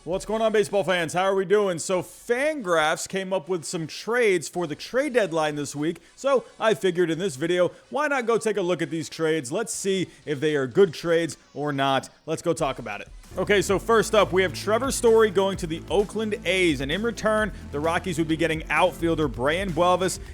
What's going on, baseball fans? How are we doing? So FanGraphs came up with some trades for the trade deadline this week. So I figured in this video, why not go take a look at these trades? Let's see if they are good trades or not. Let's go talk about it. Okay, so first up, we have Trevor Story going to the Oakland A's, and in return, the Rockies would be getting outfielder Bryant,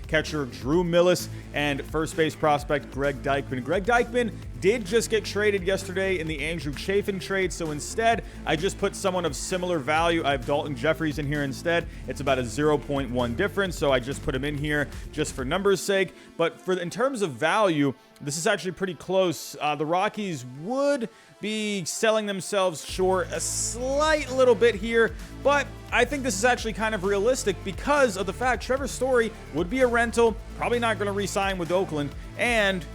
catcher Drew Millis, and first base prospect Greg Deichmann. Greg Deichmann did just get traded yesterday in the Andrew Chafin trade, so instead, I just put someone of similar value. I have Dalton Jeffries in here instead. It's about a 0.1 difference, so I just put him in here just for numbers' sake. But in terms of value, this is actually pretty close. The Rockies would be selling themselves short a slight little bit here, but I think this is actually kind of realistic because of the fact Trevor Story would be a rental, probably not going to re-sign with Oakland, and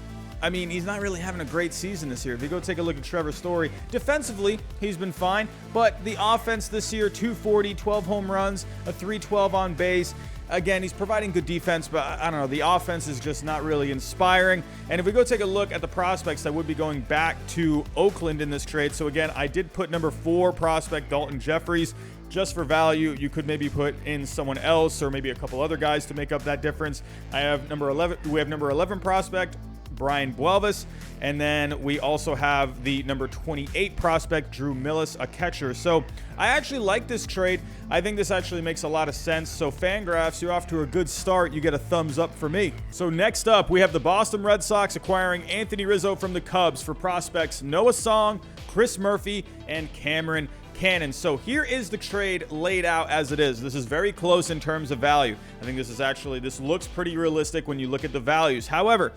I mean, he's not really having a great season this year. If you go take a look at Trevor Story, defensively, he's been fine, but the offense this year, 240, 12 home runs, a 312 on base. Again, he's providing good defense, but I don't know, the offense is just not really inspiring. And if we go take a look at the prospects that would be going back to Oakland in this trade, so again, I did put number 4 prospect Dalton Jeffries. Just for value, you could maybe put in someone else or maybe a couple other guys to make up that difference. We have number 11 prospect Brian Buelvis, and then we also have the number 28 prospect Drew Millis, a catcher. So I actually like this trade. I think this actually makes a lot of sense. So FanGraphs, you're off to a good start. You get a thumbs up for me. So next up, we have the Boston Red Sox acquiring Anthony Rizzo from the Cubs for prospects Noah Song, Chris Murphy, and Cameron Cannon. So here is the trade laid out as it is. This is very close in terms of value. I think this looks pretty realistic when you look at the values. However,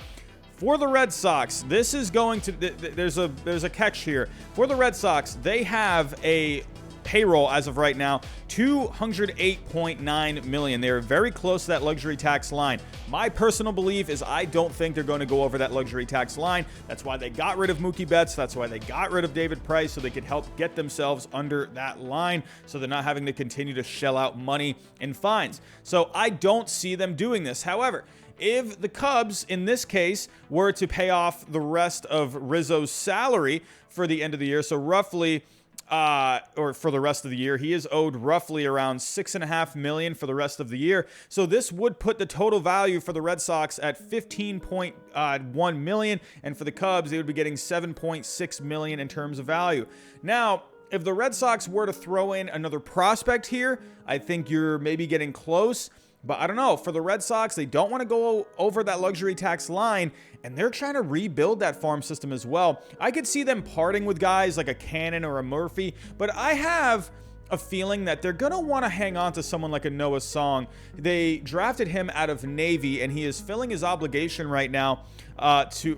for the Red Sox, this is going to, there's a catch here. For the Red Sox, they have a payroll as of right now, $208.9 million. They're very close to that luxury tax line. My personal belief is I don't think they're going to go over that luxury tax line. That's why they got rid of Mookie Betts. That's why they got rid of David Price, so they could help get themselves under that line so they're not having to continue to shell out money in fines. So I don't see them doing this. However, if the Cubs, in this case, were to pay off the rest of Rizzo's salary for the end of the year, so roughly, or for the rest of the year, he is owed roughly around $6.5 million for the rest of the year. So this would put the total value for the Red Sox at $15.1 million, and for the Cubs, they would be getting $7.6 million in terms of value. Now, if the Red Sox were to throw in another prospect here, I think you're maybe getting close. But I don't know, for the Red Sox, they don't want to go over that luxury tax line, and they're trying to rebuild that farm system as well. I could see them parting with guys like a Cannon or a Murphy, but I have a feeling that they're going to want to hang on to someone like a Noah Song. They drafted him out of Navy, and he is filling his obligation right now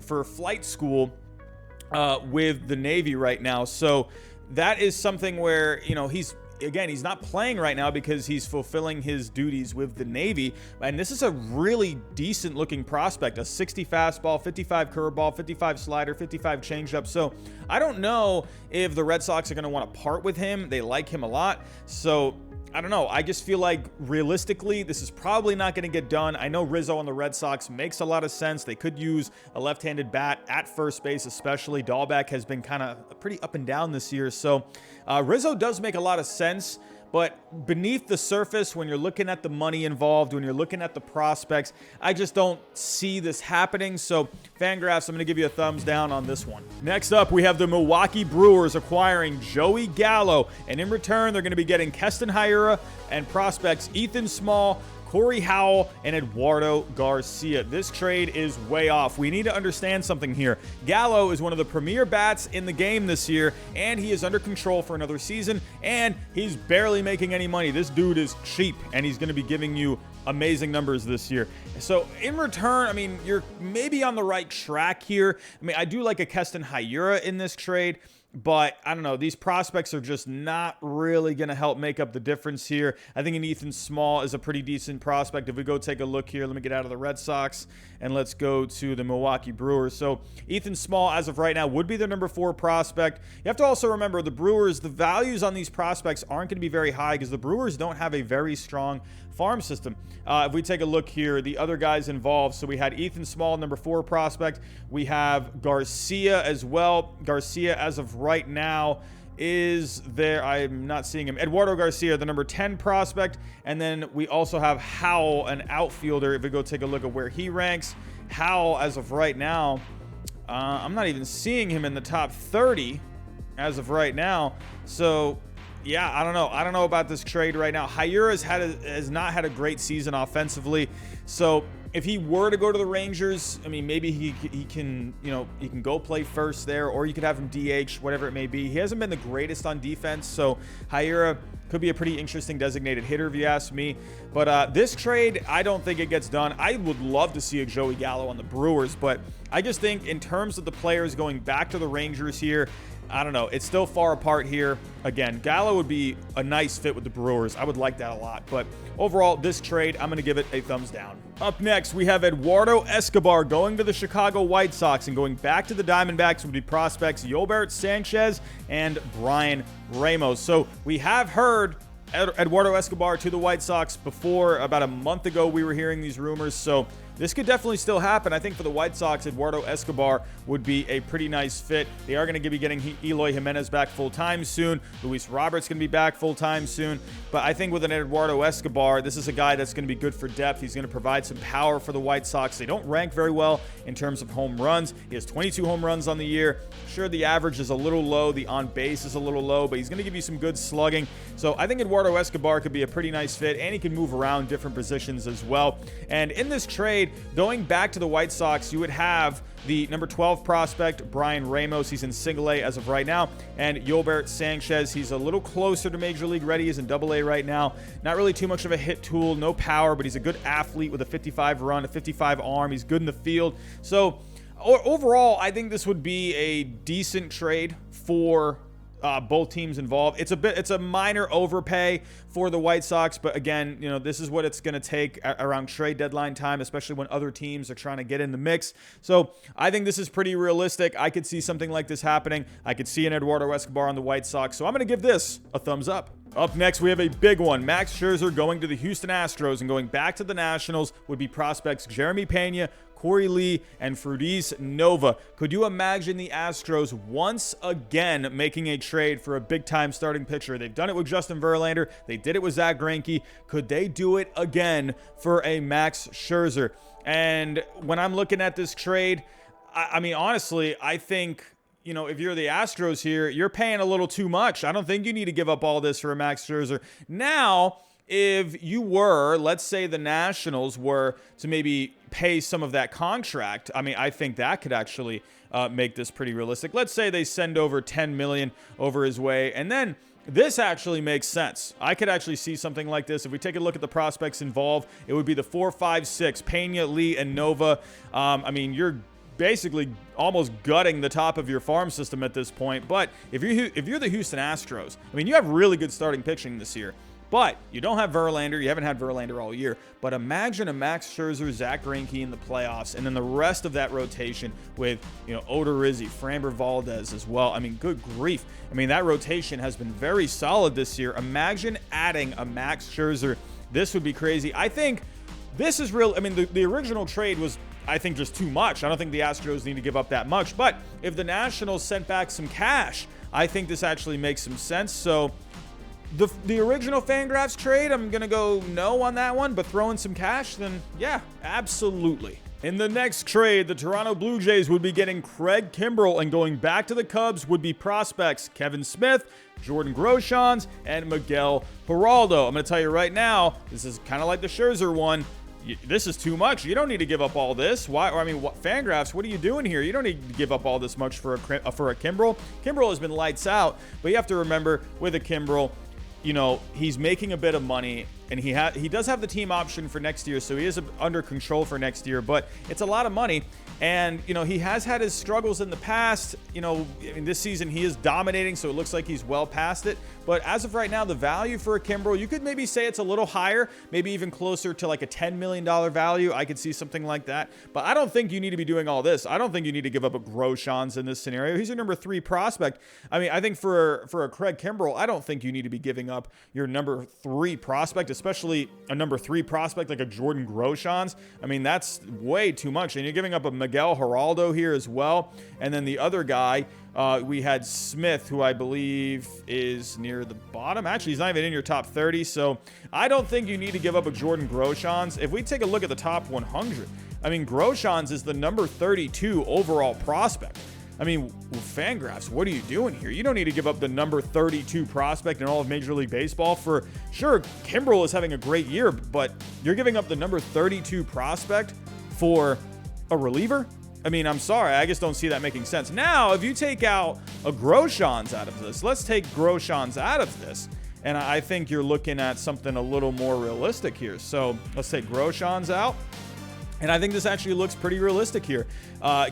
for flight school with the Navy right now. So that is something where, you know, he's not playing right now because he's fulfilling his duties with the Navy. And this is a really decent looking prospect, a 60 fastball, 55 curveball, 55 slider, 55 changeup. So I don't know if the Red Sox are going to want to part with him. They like him a lot. So I don't know. I just feel like realistically, this is probably not going to get done. I know Rizzo on the Red Sox makes a lot of sense. They could use a left-handed bat at first base, especially. Dahlbeck has been kind of pretty up and down this year. So Rizzo does make a lot of sense. But beneath the surface, when you're looking at the money involved, when you're looking at the prospects, I just don't see this happening. So FanGraphs, I'm going to give you a thumbs down on this one. Next up, we have the Milwaukee Brewers acquiring Joey Gallo. And in return, they're going to be getting Keston Hiura and prospects Ethan Small, Corey Howell, and Eduardo Garcia. This trade is way off. We need to understand something here. Gallo is one of the premier bats in the game this year, and he is under control for another season, and he's barely making any money. This dude is cheap, and he's going to be giving you amazing numbers this year. So in return, I mean, you're maybe on the right track here. I mean, I do like a Keston Hiura in this trade, but I don't know. These prospects are just not really going to help make up the difference here. I think an Ethan Small is a pretty decent prospect. If we go take a look here, let me get out of the Red Sox and let's go to the Milwaukee Brewers. So Ethan Small, as of right now, would be their number 4 prospect. You have to also remember the Brewers, the values on these prospects aren't going to be very high because the Brewers don't have a very strong farm system. If we take a look here, the other guys involved, so we had Ethan Small, number 4 prospect. We have Garcia as well. Garcia, as of right now, is there. I'm not seeing him. Eduardo Garcia, the number 10 prospect. And then we also have Howell, an outfielder. If we go take a look at where he ranks, Howell, as of right now, I'm not even seeing him in the top 30 as of right now. So, yeah, I don't know. I don't know about this trade right now. Hiura has not had a great season offensively. So if he were to go to the Rangers, I mean, maybe he can, he can go play first there, or you could have him DH, whatever it may be. He hasn't been the greatest on defense, so Hiura could be a pretty interesting designated hitter if you ask me. But this trade, I don't think it gets done. I would love to see a Joey Gallo on the Brewers, but I just think in terms of the players going back to the Rangers here, I don't know. It's still far apart here. Again, Gallo would be a nice fit with the Brewers. I would like that a lot. But overall, this trade, I'm going to give it a thumbs down. Up next, we have Eduardo Escobar going to the Chicago White Sox, and going back to the Diamondbacks would be prospects Yolbert Sanchez and Brian Ramos. So we have heard Eduardo Escobar to the White Sox before. About a month ago, we were hearing these rumors. So this could definitely still happen. I think for the White Sox, Eduardo Escobar would be a pretty nice fit. They are going to be getting Eloy Jimenez back full-time soon. Luis Roberts going to be back full-time soon. But I think with an Eduardo Escobar, this is a guy that's going to be good for depth. He's going to provide some power for the White Sox. They don't rank very well in terms of home runs. He has 22 home runs on the year. Sure, the average is a little low. The on-base is a little low, but he's going to give you some good slugging. So I think Eduardo Escobar could be a pretty nice fit, and he can move around different positions as well. And in this trade, going back to the White Sox, you would have the number 12 prospect, Brian Ramos. He's in single A as of right now. And Yolbert Sanchez, he's a little closer to Major League ready. He's in double A right now. Not really too much of a hit tool, no power, but he's a good athlete with a 55 run, a 55 arm. He's good in the field. So overall, I think this would be a decent trade for both teams involved. It's a minor overpay for the White Sox, but again, this is what it's going to take around trade deadline time, especially when other teams are trying to get in the mix. So I think this is pretty realistic. I could see something like this happening. I could see an Eduardo Escobar on the White Sox. So I'm going to give this a thumbs up. Up next, we have a big one. Max Scherzer going to the Houston Astros, and going back to the Nationals would be prospects Jeremy Pena, Corey Lee, and Frutis Nova. Could you imagine the Astros once again making a trade for a big-time starting pitcher? They've done it with Justin Verlander. They did it with Zach Greinke. Could they do it again for a Max Scherzer? And when I'm looking at this trade, I mean, honestly, I think, if you're the Astros here, you're paying a little too much. I don't think you need to give up all this for a Max Scherzer. Now, if you were, let's say the Nationals were to maybe pay some of that contract, I mean, I think that could actually make this pretty realistic. Let's say they send over $10 million over his way, and then this actually makes sense. I could actually see something like this. If we take a look at the prospects involved, it would be the 4, 5, 6, Pena, Lee, and Nova. I mean, you're basically almost gutting the top of your farm system at this point. But if you're the Houston Astros, I mean, you have really good starting pitching this year. But you don't have Verlander. You haven't had Verlander all year. But imagine a Max Scherzer, Zach Greinke in the playoffs, and then the rest of that rotation with, Odorizzi, Framber Valdez as well. I mean, good grief. I mean, that rotation has been very solid this year. Imagine adding a Max Scherzer. This would be crazy. I think this is real. I mean, the original trade was, I think, just too much. I don't think the Astros need to give up that much. But if the Nationals sent back some cash, I think this actually makes some sense. So the original FanGraphs trade, I'm going to go no on that one, but throw in some cash, then yeah, absolutely. In the next trade, the Toronto Blue Jays would be getting Craig Kimbrell, and going back to the Cubs would be prospects Kevin Smith, Jordan Groshans, and Miguel Peraldo. I'm going to tell you right now, this is kind of like the Scherzer one. This is too much. You don't need to give up all this. Why? I mean, FanGraphs, what are you doing here? You don't need to give up all this much for a Kimbrell. Kimbrell has been lights out, but you have to remember with a Kimbrell, he's making a bit of money, and he does have the team option for next year, so he is under control for next year, but it's a lot of money. And, he has had his struggles in the past. In this season, he is dominating, so it looks like he's well past it. But as of right now, the value for a Kimbrell, you could maybe say it's a little higher, maybe even closer to like a $10 million value. I could see something like that. But I don't think you need to be doing all this. I don't think you need to give up a Groshans in this scenario. He's your number 3 prospect. I mean, I think for a Craig Kimbrell, I don't think you need to be giving up your number 3 prospect, especially a number 3 prospect like a Jordan Groshans. I mean, that's way too much. And you're giving up a Miguel Geraldo here as well. And then the other guy, we had Smith, who I believe is near the bottom. Actually, he's not even in your top 30. So I don't think you need to give up a Jordan Groshans. If we take a look at the top 100, I mean, Groshans is the number 32 overall prospect. I mean, FanGraphs, what are you doing here? You don't need to give up the number 32 prospect in all of Major League Baseball. For sure, Kimbrell is having a great year, but you're giving up the number 32 prospect for a reliever? I mean, I'm sorry. I just don't see that making sense. Now, if you take out a Groshans out of this, let's take Groshans out of this, and I think you're looking at something a little more realistic here. So let's take Groshans out. And I think this actually looks pretty realistic here.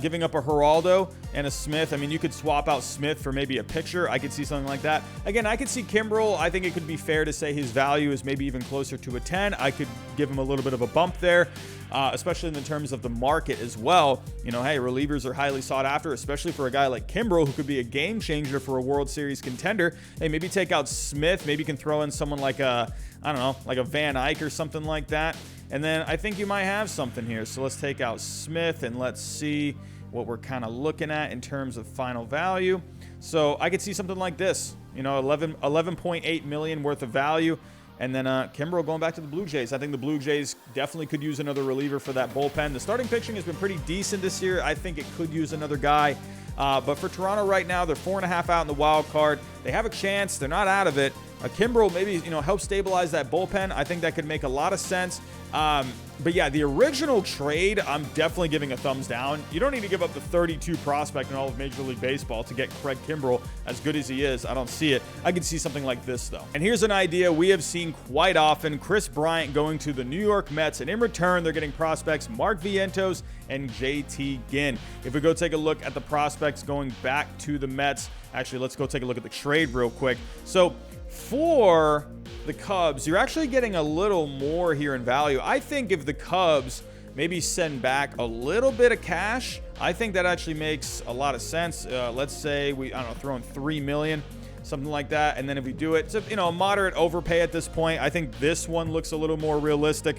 Giving up a Geraldo and a Smith. I mean, you could swap out Smith for maybe a pitcher. I could see something like that. Again, I could see Kimbrell. I think it could be fair to say his value is maybe even closer to a 10. I could give him a little bit of a bump there, especially in the terms of the market as well. You know, hey, relievers are highly sought after, especially for a guy like Kimbrell, who could be a game changer for a World Series contender. Hey, maybe take out Smith. Maybe you can throw in someone like a, I don't know, like a Van Eyck or something like that. And then I think you might have something here. So let's take out Smith and let's see what we're kind of looking at in terms of final value. So I could see something like this, you know, 11.8 million worth of value. And then Kimbrell going back to the Blue Jays. I think the Blue Jays definitely could use another reliever for that bullpen. The starting pitching has been pretty decent this year. I think it could use another guy. But for Toronto right now, they're 4.5 out in the wild card. They have a chance. They're not out of it. Kimbrell maybe, you know, help stabilize that bullpen. I think that could make a lot of sense. But yeah, the original trade, I'm definitely giving a thumbs down. You don't need to give up the 32 prospect in all of Major League Baseball to get Craig Kimbrell, as good as he is. I don't see it. I could see something like this, though. And here's an idea we have seen quite often. Chris Bryant going to the New York Mets, and in return, they're getting prospects Mark Vientos and JT Ginn. If we go take a look at the prospects going back to the Mets, actually, let's go take a look at the trade real quick. So for the Cubs, you're actually getting a little more here in value. I think if the Cubs maybe send back a little bit of cash, I think that actually makes a lot of sense. Let's say we, I don't know, throw in $3 million, something like that. And then if we do it, it's a moderate overpay at this point. I think this one looks a little more realistic.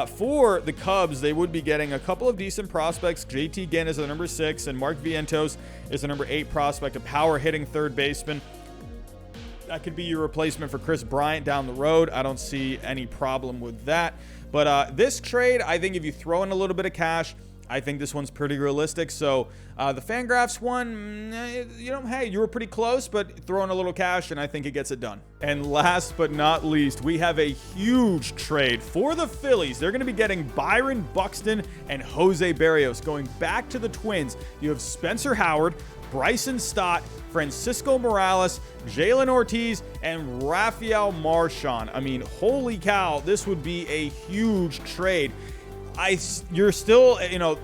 For the Cubs, they would be getting a couple of decent prospects. JT Ginn is the number 6, and Mark Vientos is the number 8 prospect, a power hitting third baseman. That could be your replacement for Chris Bryant down the road. I don't see any problem with that. But this trade, I think if you throw in a little bit of cash, I think this one's pretty realistic. So the FanGraphs one, hey, you were pretty close, but throw in a little cash and I think it gets it done. And last but not least, we have a huge trade for the Phillies. They're going to be getting Byron Buxton and Jose Berrios going back to the Twins. You have Spencer Howard, Bryson Stott, Francisco Morales, Jalen Ortiz, and Rafael Marchand. I mean, holy cow, this would be a huge trade. You're still,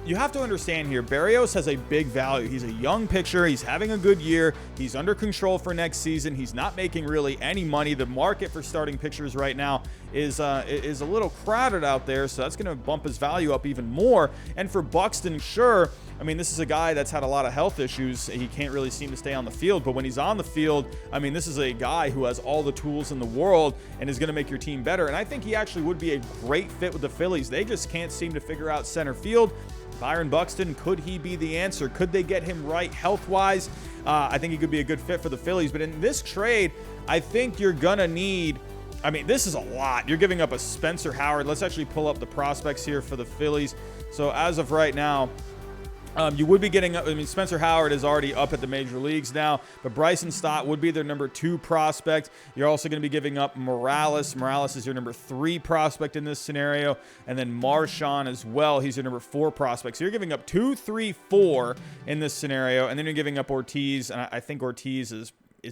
you have to understand here, Berrios has a big value. He's a young pitcher. He's having a good year. He's under control for next season. He's not making really any money. The market for starting pitchers right now is a little crowded out there, so that's going to bump his value up even more. And for Buxton, sure, I mean, this is a guy that's had a lot of health issues. He can't really seem to stay on the field, but when he's on the field, I mean, this is a guy who has all the tools in the world and is going to make your team better. And I think he actually would be a great fit with the Phillies. They just can't seem to figure out center field. Byron Buxton, could he be the answer? Could they get him right health-wise? I think he could be a good fit for the Phillies. But in this trade, I think you're going to need, I mean, this is a lot. You're giving up a Spencer Howard. Let's actually pull up the prospects here for the Phillies. So as of right now, you would be getting, I mean, Spencer Howard is already up at the major leagues now, but Bryson Stott would be their number 2 prospect. You're also going to be giving up Morales. Morales is your number 3 prospect in this scenario. And then Marchand as well. He's your number 4 prospect. So you're giving up 2, 3, 4 in this scenario. And then you're giving up Ortiz. And I think Ortiz is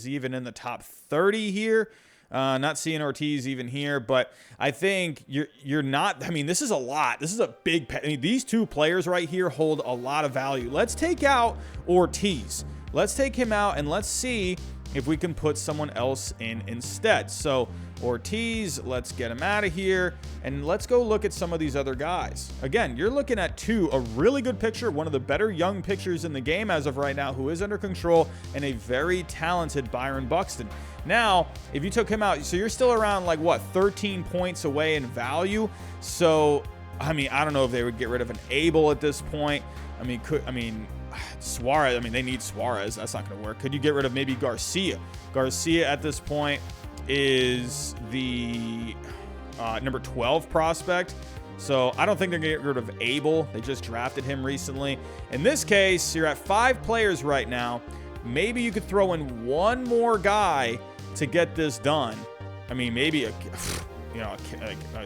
even in the top 30 here. Not seeing Ortiz even here, but I think you're not. I mean, this is a lot. This is a big. I mean, these 2 players right here hold a lot of value. Let's take out Ortiz. Let's take him out and let's see if we can put someone else in instead. So Ortiz, let's get him out of here, and let's go look at some of these other guys. Again, you're looking at a really good pitcher, one of the better young pitchers in the game as of right now, who is under control, and a very talented Byron Buxton. Now, if you took him out, so you're still around like what, 13 points away in value. So I mean, I don't know if they would get rid of an Abel at this point. I mean, Suarez, I mean, they need Suarez. That's not going to work. Could you get rid of maybe Garcia? Garcia at this point is the number 12 prospect. So I don't think they're going to get rid of Abel. They just drafted him recently. In this case, you're at 5 players right now. Maybe you could throw in one more guy to get this done. I mean, maybe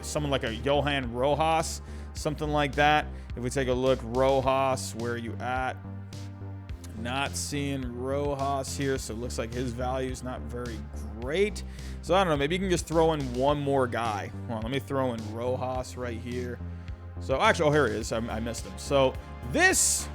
someone like a Johan Rojas, something like that. If we take a look, Rojas, where are you at? Not seeing Rojas here, so it looks like his value is not very great. So I don't know, maybe you can just throw in one more guy. Well, let me throw in Rojas right here. So actually, oh, here he is. I missed him. So this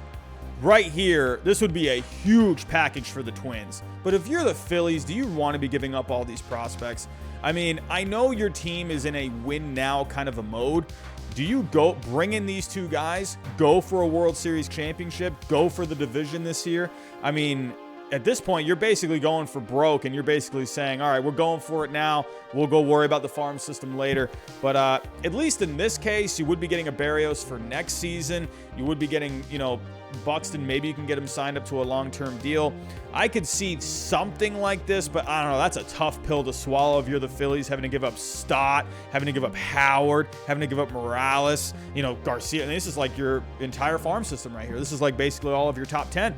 right here, this would be a huge package for the Twins. But if you're the Phillies, do you want to be giving up all these prospects? I mean, I know your team is in a win now kind of a mode. Do you go bring in these 2 guys, go for a World Series championship, go for the division this year? I mean, at this point, you're basically going for broke, and you're basically saying, all right, we're going for it now. We'll go worry about the farm system later. But at least in this case, you would be getting a Berrios for next season. You would be getting, Buxton. Maybe you can get him signed up to a long-term deal. I could see something like this, but I don't know. That's a tough pill to swallow if you're the Phillies, having to give up Stott, having to give up Howard, having to give up Morales, Garcia. And this is like your entire farm system right here. This is like basically all of your top 10.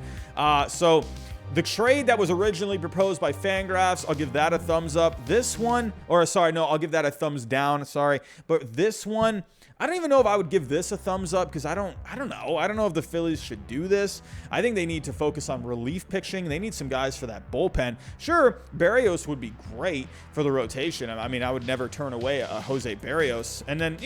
So the trade that was originally proposed by FanGraphs, I'll give that a thumbs up. This one, I'll give that a thumbs down. Sorry. But this one, I don't even know if I would give this a thumbs up, because I don't know. I don't know if the Phillies should do this. I think they need to focus on relief pitching. They need some guys for that bullpen. Sure, Berrios would be great for the rotation. I mean, I would never turn away a Jose Berrios. And then,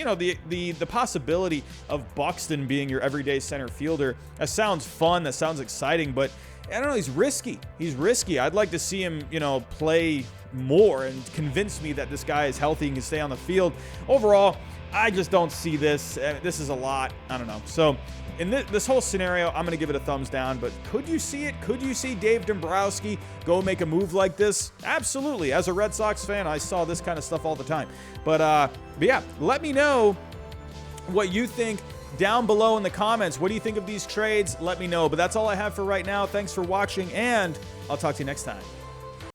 the possibility of Buxton being your everyday center fielder, that sounds fun. That sounds exciting, but I don't know. He's risky. I'd like to see him, play more and convince me that this guy is healthy and can stay on the field. Overall, I just don't see this. This is a lot. I don't know. So in this whole scenario, I'm going to give it a thumbs down. But could you see it? Could you see Dave Dombrowski go make a move like this? Absolutely. As a Red Sox fan, I saw this kind of stuff all the time. But yeah, let me know what you think down below in the comments. What do you think of these trades? Let me know. But that's all I have for right now. Thanks for watching, and I'll talk to you next time.